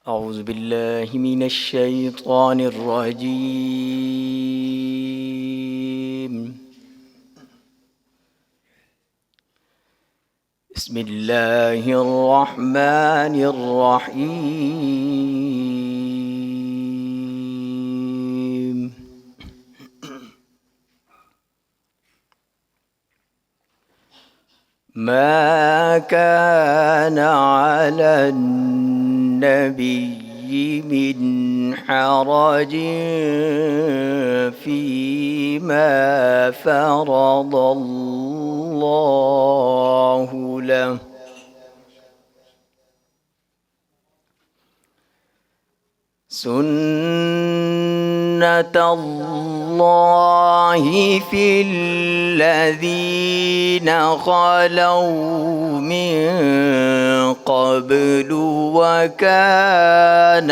أعوذ بالله من الشيطان الرجيم. بسم الله الرحمن الرحيم. ما كان على النبي من حرج فيما فرض الله له، سنة الله في الذين خلوا من قبل، وكان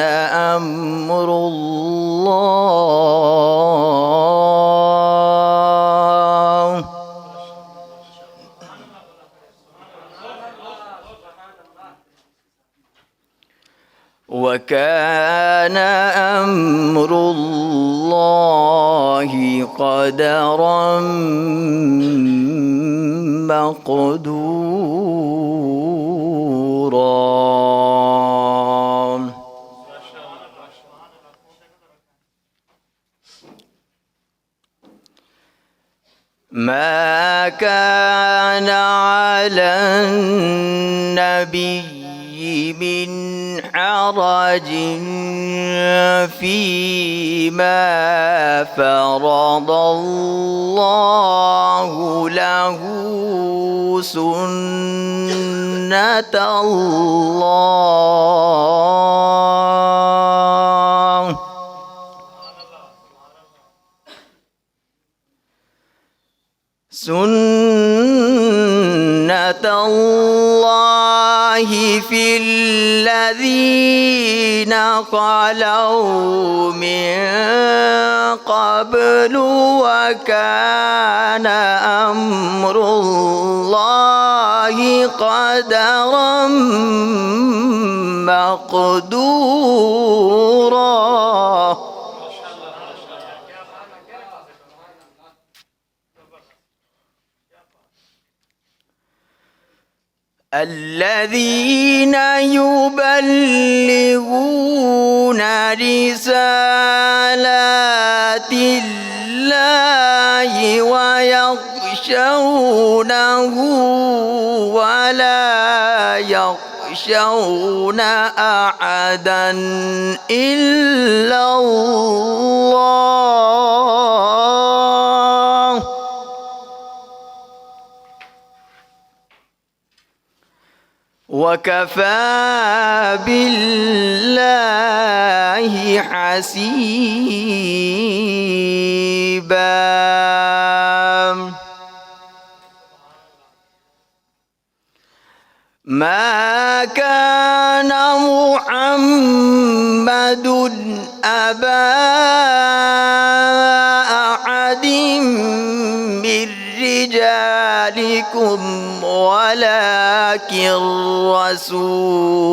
أمر الله قدرا مقدورا. ما كان على النبي من حرج فيما فرض الله له، سنة الله في الذين خلوا من قبل، وكان أمر الله قدرا مقدورا. الذين يبلغون رسالات الله ويخشونه ولا يخشون أحدا إلا الله، وكفى بالله حسيبا. ما كان محمد أبا أحد من رجالكم ولكن رسول